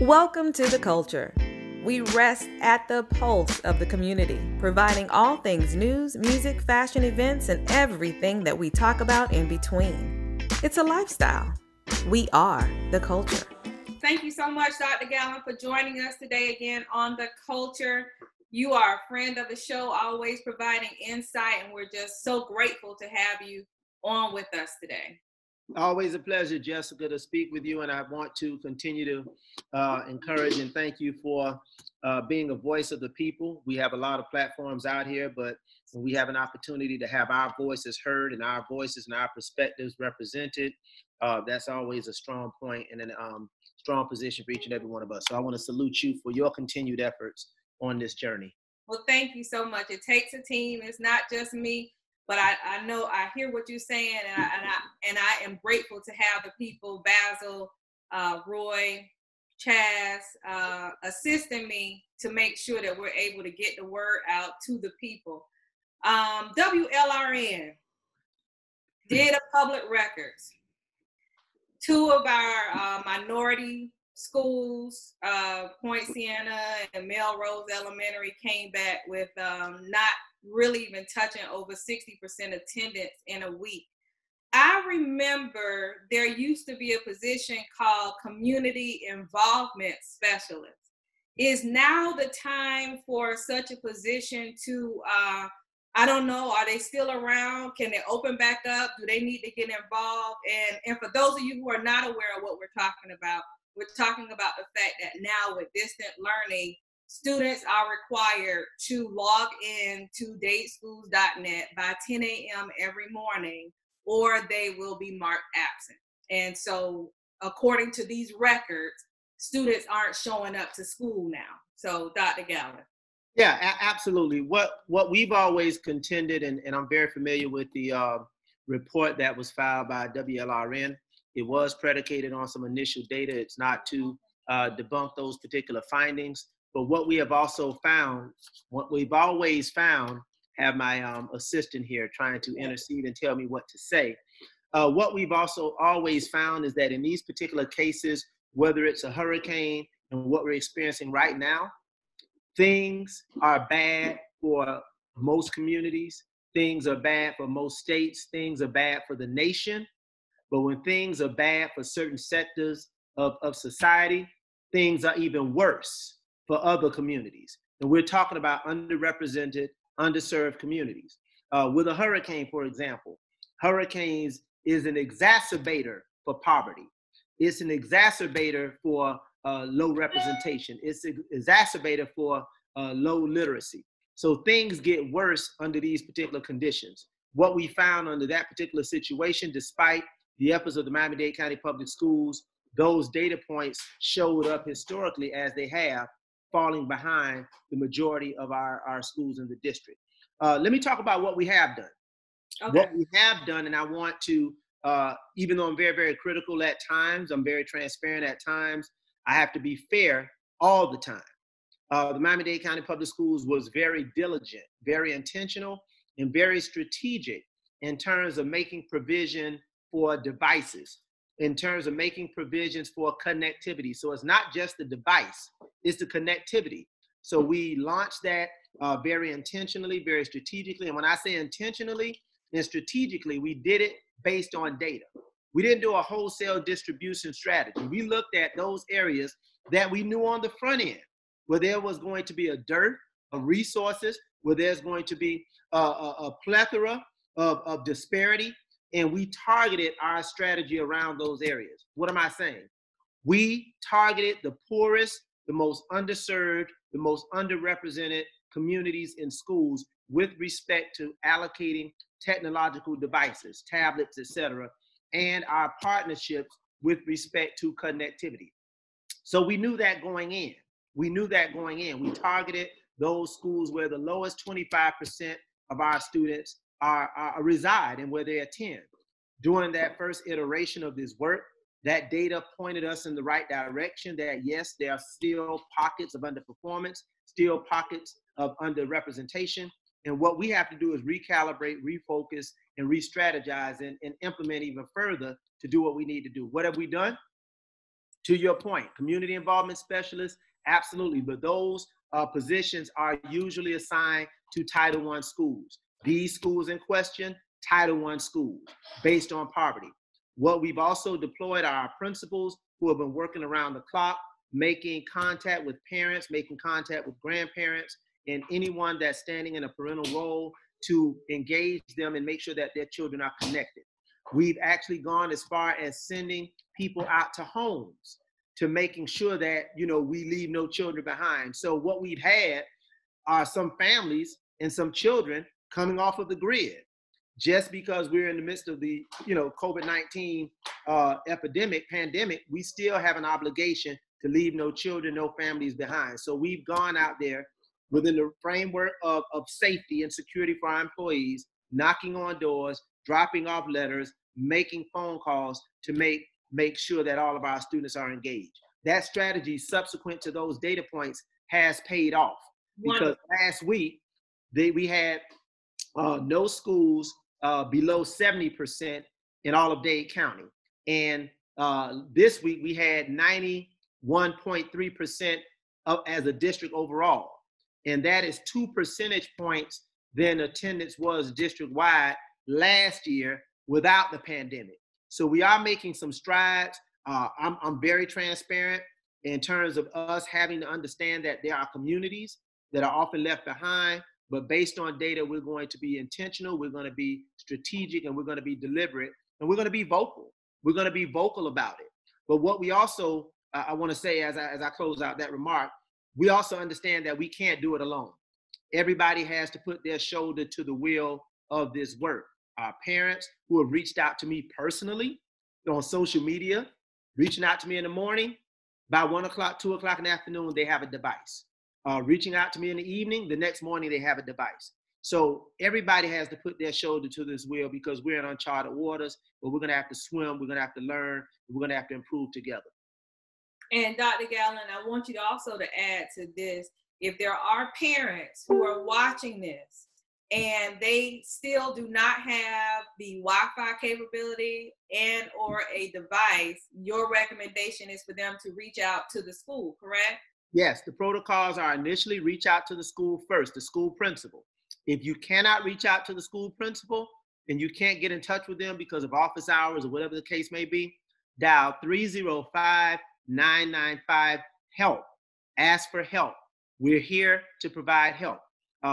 Welcome to The Culture. We rest at the pulse of the community, providing all things news, music, fashion, events, and everything that we talk about in between. It's a lifestyle. We are The Culture. Thank you so much, Dr. Gallen, for joining us today again on The Culture. You are a friend of the show, always providing insight, and we're just so grateful to have you on with us today. Always a pleasure, Jessica, to speak with you, and I want to continue to encourage and thank you for being a voice of the people. We have a lot of platforms out here, but when we have an opportunity to have our voices heard and our voices and our perspectives represented, that's always a strong point and a strong position for each and every one of us. So I want to salute you for your continued efforts on this journey. Well, thank you so much. It takes a team. It's not just me. But I know I hear what you're saying, and I am grateful to have the people, Basil, Roy, Chaz, assisting me to make sure that we're able to get the word out to the people. WLRN did a public records. Two of our minority schools, Point Siena and Melrose Elementary, came back with not really even touching over 60% attendance in a week. I remember there used to be a position called community involvement specialist. Is now the time for such a position to, I don't know, are they still around? Can they open back up? Do they need to get involved? And for those of you who are not aware of what we're talking about the fact that now with distant learning, students are required to log in to dateschools.net by 10 a.m. every morning, or they will be marked absent. And so according to these records, students aren't showing up to school now. So Dr. Gallen. Yeah, absolutely. What we've always contended, and I'm very familiar with the report that was filed by WLRN. It was predicated on some initial data. It's not to debunk those particular findings. But what we have also found, what we've always found, have my assistant here trying to intercede and tell me what to say. What we've also always found is that in these particular cases, whether it's a hurricane and what we're experiencing right now, things are bad for most communities. Things are bad for most states. Things are bad for the nation. But when things are bad for certain sectors of society, things are even worse for other communities. And we're talking about underrepresented, underserved communities. With a hurricane, for example, hurricanes is an exacerbator for poverty. It's an exacerbator for low representation. It's an exacerbator for low literacy. So things get worse under these particular conditions. What we found under that particular situation, despite the efforts of the Miami-Dade County Public Schools, those data points showed up historically as they have, falling behind the majority of our schools in the district. Let me talk about what we have done. Okay. What we have done, and I want to, even though I'm very, very critical at times, I'm very transparent at times, I have to be fair all the time. The Miami-Dade County Public Schools was very diligent, very intentional, and very strategic in terms of making provision for devices, in terms of making provisions for connectivity. So it's not just the device, it's the connectivity. So we launched that very intentionally, very strategically. And when I say intentionally and strategically, we did it based on data. We didn't do a wholesale distribution strategy. We looked at those areas that we knew on the front end, where there was going to be a dearth of resources, where there's going to be a plethora of disparity. And we targeted our strategy around those areas. What am I saying? We targeted the poorest, the most underserved, the most underrepresented communities in schools with respect to allocating technological devices, tablets, etc., and our partnerships with respect to connectivity. So we knew that going in. We targeted those schools where the lowest 25% of our students reside and where they attend. During that first iteration of this work, that data pointed us in the right direction, that yes, there are still pockets of underperformance, still pockets of underrepresentation. And what we have to do is recalibrate, refocus, and re-strategize and implement even further to do what we need to do. What have we done? To your point, community involvement specialists, absolutely. But those positions are usually assigned to Title I schools. These schools in question, Title I schools, based on poverty. What we've also deployed are our principals who have been working around the clock, making contact with parents, making contact with grandparents, and anyone that's standing in a parental role to engage them and make sure that their children are connected. We've actually gone as far as sending people out to homes to making sure that, we leave no children behind. So what we've had are some families and some children coming off of the grid. Just because we're in the midst of the, COVID-19 pandemic, we still have an obligation to leave no children, no families behind. So we've gone out there within the framework of safety and security for our employees, knocking on doors, dropping off letters, making phone calls to make sure that all of our students are engaged. That strategy subsequent to those data points has paid off. Because last week, we had no schools below 70% in all of Dade County. And this week we had 91.3% as a district overall. And that is 2 percentage points than attendance was district-wide last year without the pandemic. So we are making some strides. I'm very transparent in terms of us having to understand that there are communities that are often left behind. But based on data, we're going to be intentional, we're going to be strategic, and we're going to be deliberate, and we're going to be vocal. We're going to be vocal about it. But what we also, I want to say as I close out that remark, we also understand that we can't do it alone. Everybody has to put their shoulder to the wheel of this work. Our parents who have reached out to me personally on social media, reaching out to me in the morning, by 1 o'clock, 2 o'clock in the afternoon, they have a device. Reaching out to me in the evening, the next morning they have a device. So everybody has to put their shoulder to this wheel because we're in uncharted waters, but we're going to have to swim, we're going to have to learn, we're going to have to improve together. And Dr. Gallen, I want you to also to add to this, if there are parents who are watching this and they still do not have the Wi-Fi capability and or a device, your recommendation is for them to reach out to the school, correct? Yes, the protocols are initially reach out to the school first, the school principal. If you cannot reach out to the school principal and you can't get in touch with them because of office hours or whatever the case may be, dial 305-995-HELP. Ask for help. We're here to provide help.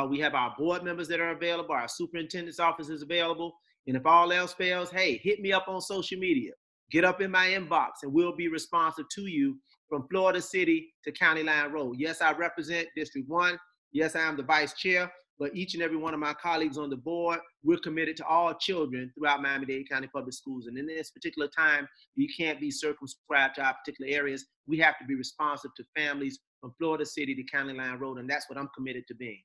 We have our board members that are available, our superintendent's office is available. And if all else fails, hey, hit me up on social media. Get up in my inbox and we'll be responsive to you from Florida City to County Line Road. Yes, I represent District 1. Yes, I am the vice chair, but each and every one of my colleagues on the board, we're committed to all children throughout Miami-Dade County Public Schools. And in this particular time, you can't be circumscribed to our particular areas. We have to be responsive to families from Florida City to County Line Road, and that's what I'm committed to being.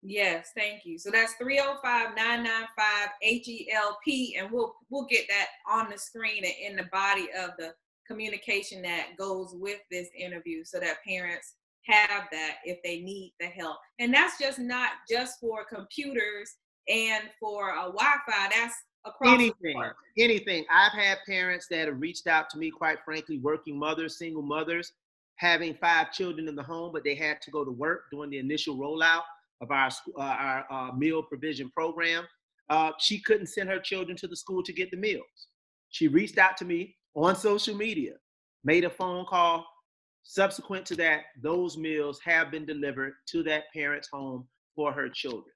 Yes, thank you. So that's 305-995-HELP, and we'll get that on the screen and in the body of the communication that goes with this interview so that parents have that if they need the help. And that's just not just for computers and for Wi-Fi, that's across the board. Anything. I've had parents that have reached out to me, quite frankly, working mothers, single mothers, having 5 children in the home, but they had to go to work during the initial rollout of our meal provision program. She couldn't send her children to the school to get the meals. She reached out to me on social media, made a phone call. Subsequent to that, those meals have been delivered to that parent's home for her children.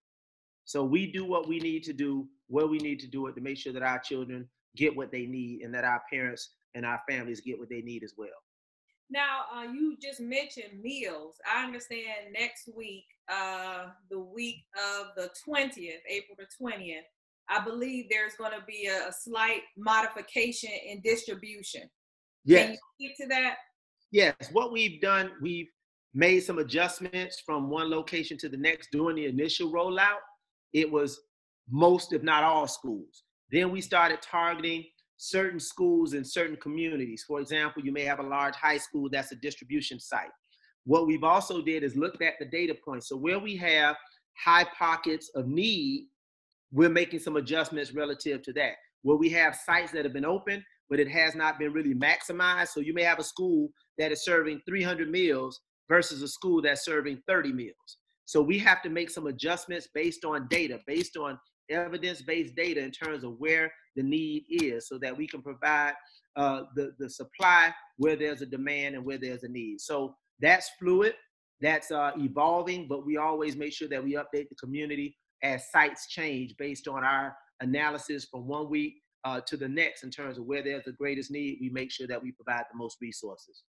So we do what we need to do, where we need to do it to make sure that our children get what they need and that our parents and our families get what they need as well. Now, you just mentioned meals. I understand next week, the week of the 20th, April the 20th, I believe there's going to be a slight modification in distribution. Yes. Can you speak to that? Yes. What we've done, we've made some adjustments from one location to the next. During the initial rollout, it was most, if not all, schools. Then we started targeting certain schools in certain communities. For example, you may have a large high school that's a distribution site. What we've also did is looked at the data points. So where we have high pockets of need, we're making some adjustments relative to that. Where we have sites that have been open, but it has not been really maximized. So you may have a school that is serving 300 meals versus a school that's serving 30 meals. So we have to make some adjustments based on data, based on evidence-based data in terms of where the need is, so that we can provide the supply where there's a demand and where there's a need. So that's fluid, that's evolving, but we always make sure that we update the community as sites change based on our analysis from one week to the next in terms of where there's the greatest need. We make sure that we provide the most resources.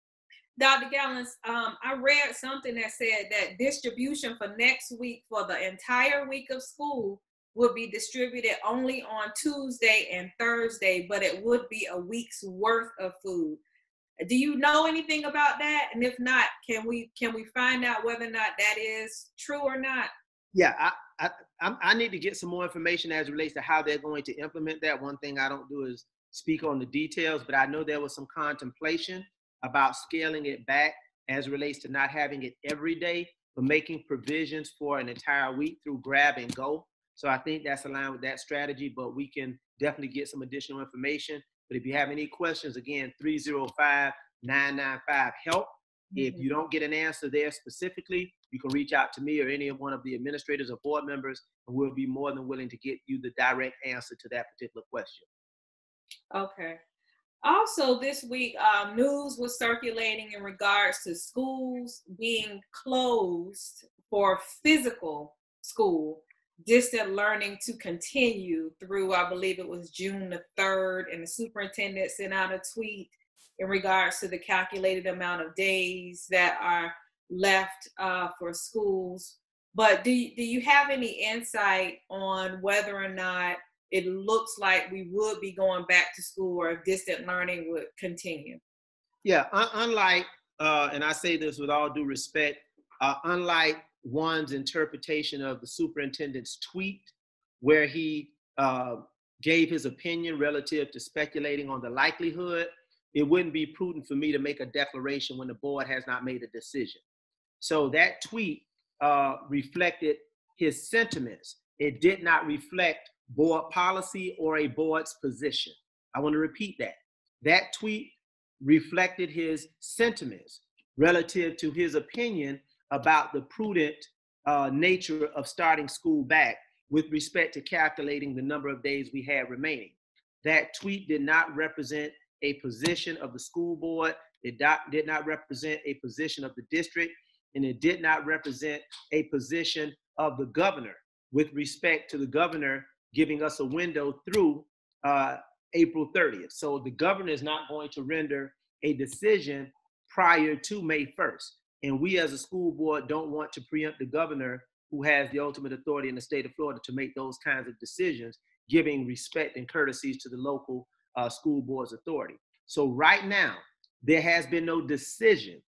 Dr. Gallins, I read something that said that distribution for next week for the entire week of school would be distributed only on Tuesday and Thursday, but it would be a week's worth of food. Do you know anything about that? And if not, can we find out whether or not that is true or not? Yeah, I need to get some more information as it relates to how they're going to implement that. One thing I don't do is speak on the details, but I know there was some contemplation about scaling it back as it relates to not having it every day, but making provisions for an entire week through grab and go. So I think that's aligned with that strategy, but we can definitely get some additional information. But if you have any questions, again, 305-995-HELP. If you don't get an answer there specifically, you can reach out to me or any one of the administrators or board members, and we'll be more than willing to get you the direct answer to that particular question. Okay. Also this week, news was circulating in regards to schools being closed for physical school, distant learning to continue through, I believe it was June the 3rd, and the superintendent sent out a tweet in regards to the calculated amount of days that are left for schools. But do you have any insight on whether or not it looks like we would be going back to school or if distant learning would continue? Yeah, unlike, and I say this with all due respect, unlike one's interpretation of the superintendent's tweet, where he gave his opinion relative to speculating on the likelihood, it wouldn't be prudent for me to make a declaration when the board has not made a decision. So that tweet reflected his sentiments. It did not reflect board policy or a board's position. I want to repeat that. That tweet reflected his sentiments relative to his opinion about the prudent nature of starting school back with respect to calculating the number of days we had remaining. That tweet did not represent a position of the school board. It did not represent a position of the district, and it did not represent a position of the governor with respect to the governor giving us a window through April 30th. So the governor is not going to render a decision prior to May 1st. And we as a school board don't want to preempt the governor, who has the ultimate authority in the state of Florida to make those kinds of decisions, giving respect and courtesies to the local school board's authority. So right now, there has been no decision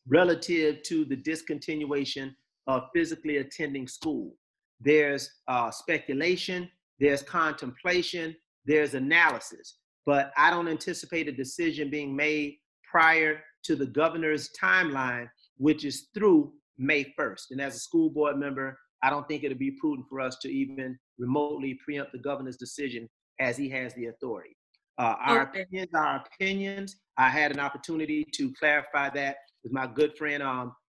relative to the discontinuation of physically attending school. There's speculation, there's contemplation, there's analysis, but I don't anticipate a decision being made prior to the governor's timeline, which is through May 1st. And as a school board member, I don't think it'll be prudent for us to even remotely preempt the governor's decision, as he has the authority. Our opinions are opinions. I had an opportunity to clarify that with my good friend,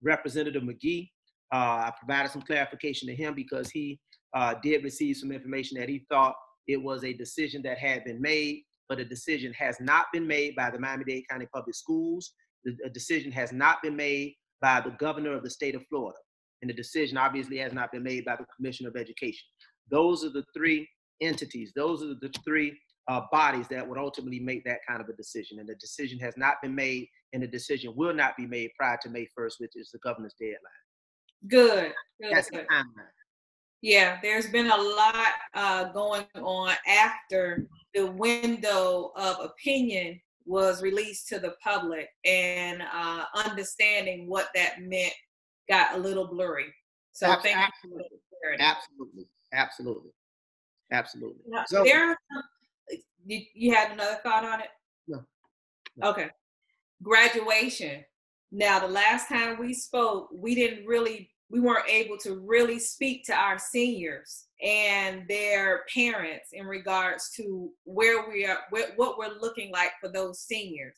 Representative McGee. I provided some clarification to him because he did receive some information that he thought it was a decision that had been made, but a decision has not been made by the Miami-Dade County Public Schools. A decision has not been made by the governor of the state of Florida. And the decision obviously has not been made by the Commissioner of Education. Those are the three entities. Those are the three bodies that would ultimately make that kind of a decision. And the decision has not been made, and the decision will not be made prior to May 1st, which is the governor's deadline. Good. That's the timeline. Yeah, there's been a lot going on after the window of opinion was released to the public, and understanding what that meant got a little blurry. So Absolutely. thank you for the clarity. Absolutely. Now, So, you had another thought on it? No. Okay. Graduation. Now, the last time we spoke, we didn't really we weren't able to really speak to our seniors and their parents in regards to where we are, what we're looking like for those seniors.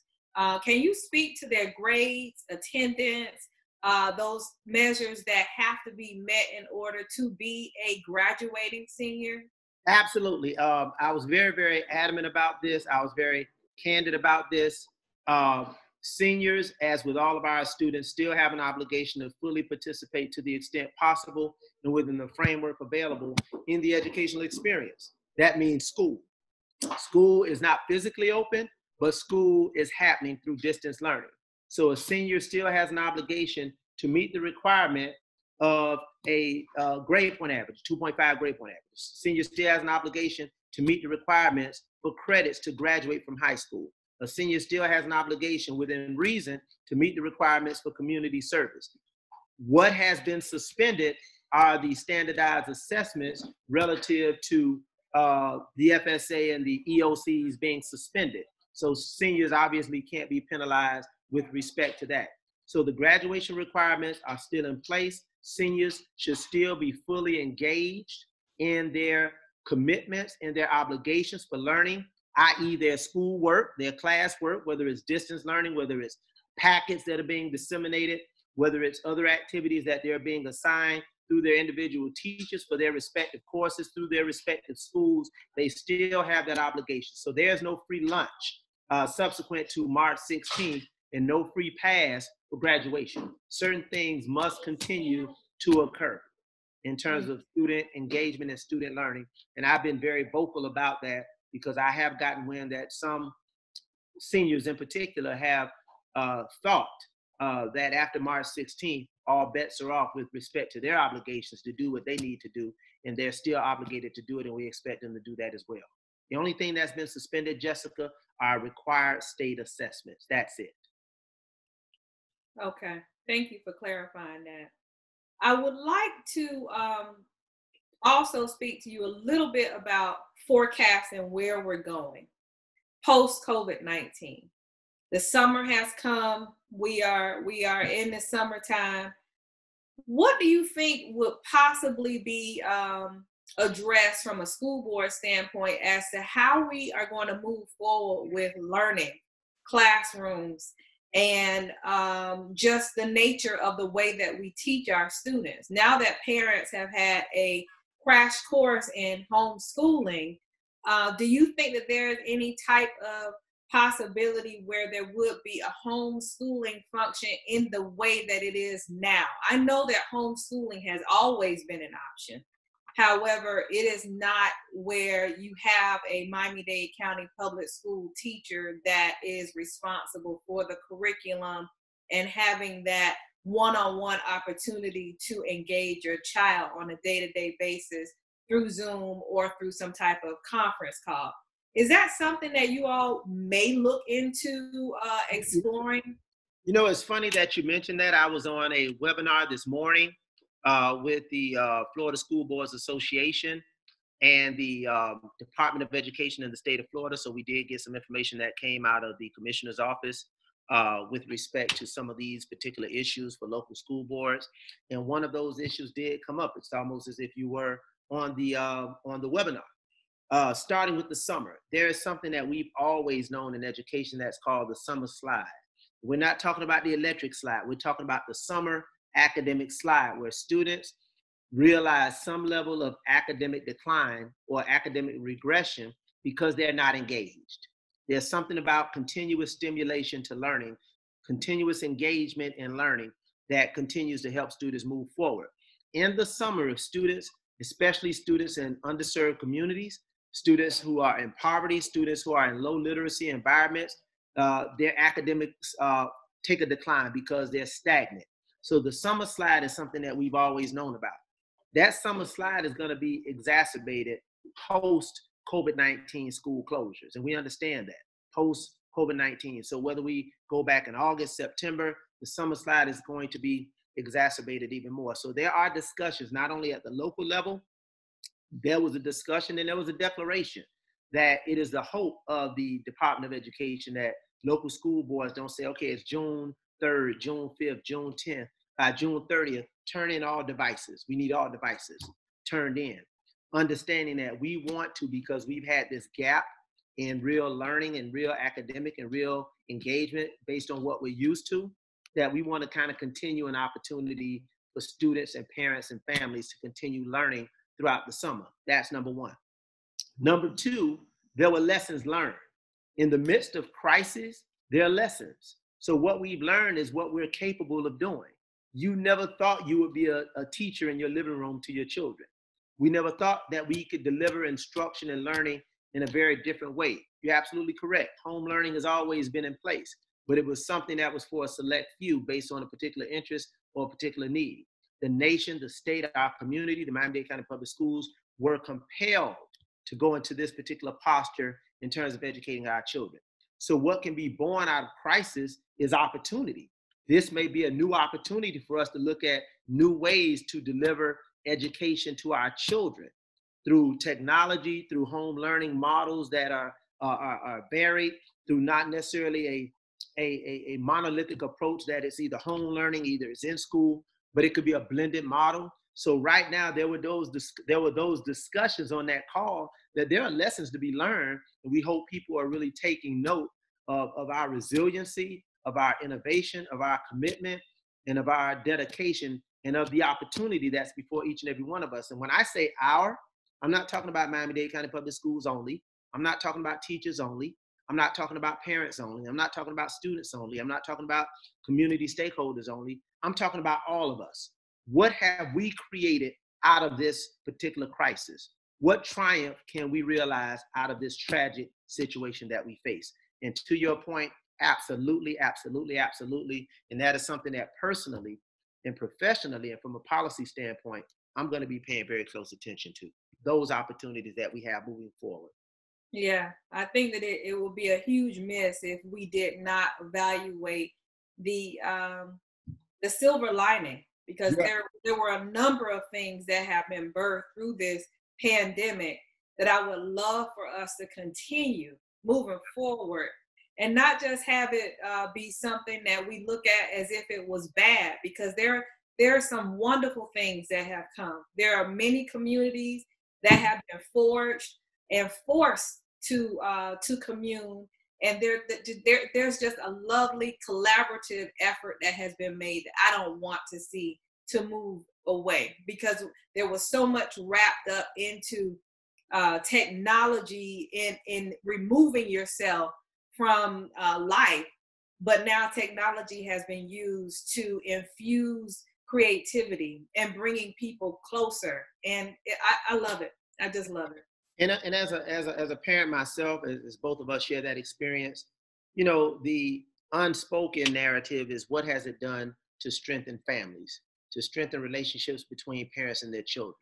Can you speak to their grades, attendance, those measures that have to be met in order to be a graduating senior? Absolutely. I was very, very adamant about this. I was very candid about this. Seniors, as with all of our students, still have an obligation to fully participate to the extent possible and within the framework available in the educational experience. That means school. School is not physically open, but school is happening through distance learning. So a senior still has an obligation to meet the requirement of a grade point average, 2.5 grade point average. Senior still has an obligation to meet the requirements for credits to graduate from high school. A senior still has an obligation within reason to meet the requirements for community service. What has been suspended are the standardized assessments relative to the FSA and the EOCs being suspended. So seniors obviously can't be penalized with respect to that. So the graduation requirements are still in place. Seniors should still be fully engaged in their commitments and their obligations for learning, i.e. their schoolwork, their classwork, whether it's distance learning, whether it's packets that are being disseminated, whether it's other activities that they're being assigned through their individual teachers for their respective courses, through their respective schools, they still have that obligation. So there's no free lunch subsequent to March 16th and no free pass for graduation. Certain things must continue to occur in terms of student engagement and student learning. And I've been very vocal about that because I have gotten wind that some seniors in particular have thought that after March 16th, all bets are off with respect to their obligations to do what they need to do, and they're still obligated to do it, and we expect them to do that as well. The only thing that's been suspended, Jessica, are required state assessments. That's it. Okay, thank you for clarifying that. I would like to also speak to you a little bit about forecasting where we're going post-COVID-19. The summer has come. We are in the summertime. What do you think would possibly be addressed from a school board standpoint as to how we are going to move forward with learning, classrooms, and just the nature of the way that we teach our students? Now that parents have had a crash course in homeschooling, do you think that there is any type of possibility where there would be a homeschooling function in the way that it is now? I know that homeschooling has always been an option. However, it is not where you have a Miami-Dade County Public School teacher that is responsible for the curriculum and having that one-on-one opportunity to engage your child on a day-to-day basis through Zoom or through some type of conference call. Is that something that you all may look into exploring? You know, it's funny that you mentioned that. I was on a webinar this morning with the Florida School Boards Association and the Department of Education in the state of Florida. So we did get some information that came out of the commissioner's office with respect to some of these particular issues for local school boards. And one of those issues did come up. It's almost as if you were on the webinar. Starting with the summer, there is something that we've always known in education that's called the summer slide. We're not talking about the electric slide. We're talking about the summer academic slide, where students realize some level of academic decline or academic regression because they're not engaged. There's something about continuous stimulation to learning, continuous engagement in learning that continues to help students move forward. In the summer, if students, especially students in underserved communities, students who are in poverty, students who are in low literacy environments, their academics take a decline because they're stagnant. So the summer slide is something that we've always known about. That summer slide is going to be exacerbated post-COVID-19 school closures. And we understand that, post-COVID-19. So whether we go back in August, September, the summer slide is going to be exacerbated even more. So there are discussions, not only at the local level. There was a discussion and there was a declaration that it is the hope of the Department of Education that local school boards don't say, okay, it's June 3rd, June 5th, June 10th, June 30th, turn in all devices. We need all devices turned in. Understanding that we want to, because we've had this gap in real learning and real academic and real engagement based on what we're used to, that we want to kind of continue an opportunity for students and parents and families to continue learning throughout the summer. That's number one. Number two, there were lessons learned. In the midst of crisis, there are lessons. So what we've learned is what we're capable of doing. You never thought you would be a teacher in your living room to your children. We never thought that we could deliver instruction and learning in a very different way. You're absolutely correct. Home learning has always been in place, but it was something that was for a select few based on a particular interest or a particular need. The nation, the state, our community, the Miami-Dade County Public Schools were compelled to go into this particular posture in terms of educating our children. So what can be born out of crisis is opportunity. This may be a new opportunity for us to look at new ways to deliver education to our children through technology, through home learning models that are varied, through not necessarily a monolithic approach that it's either home learning, either it's in school, but it could be a blended model. So right now there were those discussions on that call that there are lessons to be learned, and we hope people are really taking note of our resiliency, of our innovation, of our commitment, and of our dedication, and of the opportunity that's before each and every one of us. And when I say our, I'm not talking about Miami-Dade County Public Schools only. I'm not talking about teachers only. I'm not talking about parents only. I'm not talking about students only. I'm not talking about community stakeholders only. I'm talking about all of us. What have we created out of this particular crisis? What triumph can we realize out of this tragic situation that we face? And to your point, absolutely, absolutely, absolutely. And that is something that personally and professionally and from a policy standpoint, I'm going to be paying very close attention to those opportunities that we have moving forward. Yeah, I think that it will be a huge miss if we did not evaluate the silver lining, because there were a number of things that have been birthed through this pandemic that I would love for us to continue moving forward, and not just have it be something that we look at as if it was bad, because there are some wonderful things that have come. There are many communities that have been forged and forced to commune, and there's just a lovely collaborative effort that has been made that I don't want to see to move away, because there was so much wrapped up into technology in removing yourself from life, but now technology has been used to infuse creativity and bringing people closer, and I love it. I just love it. And as a parent myself, as both of us share that experience, you know, the unspoken narrative is what has it done to strengthen families, to strengthen relationships between parents and their children,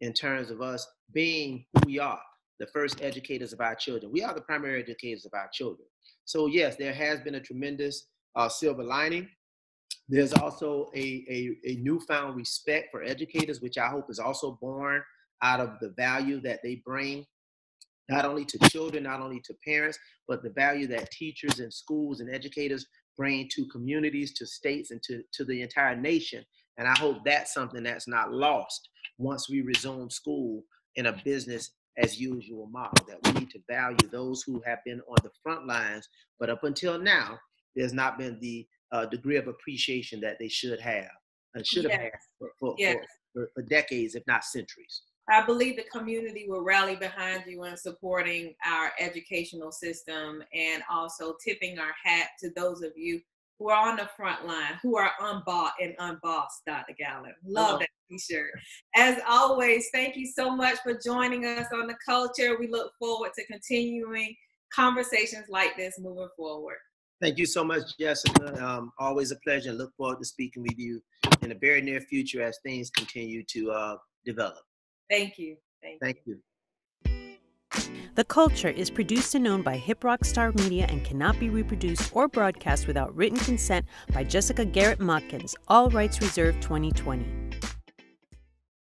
in terms of us being who we are, the first educators of our children. We are the primary educators of our children. So yes, there has been a tremendous silver lining. There's also a newfound respect for educators, which I hope is also born out of the value that they bring, not only to children, not only to parents, but the value that teachers and schools and educators bring to communities, to states, and to the entire nation. And I hope that's something that's not lost once we resume school in a business as usual model, that we need to value those who have been on the front lines, but up until now, there's not been the degree of appreciation that they should have and should have had for decades, if not centuries. I believe the community will rally behind you in supporting our educational system, and also tipping our hat to those of you who are on the front line, who are unbought and unbossed, Dr. Gallen. Love that t-shirt. As always, thank you so much for joining us on The Culture. We look forward to continuing conversations like this moving forward. Thank you so much, Jessica. Always a pleasure, and look forward to speaking with you in the very near future as things continue to develop. Thank you. Thank you. The Culture is produced and owned by Hip Rock Star Media and cannot be reproduced or broadcast without written consent by Jessica Garrett Motkins. All rights reserved 2020.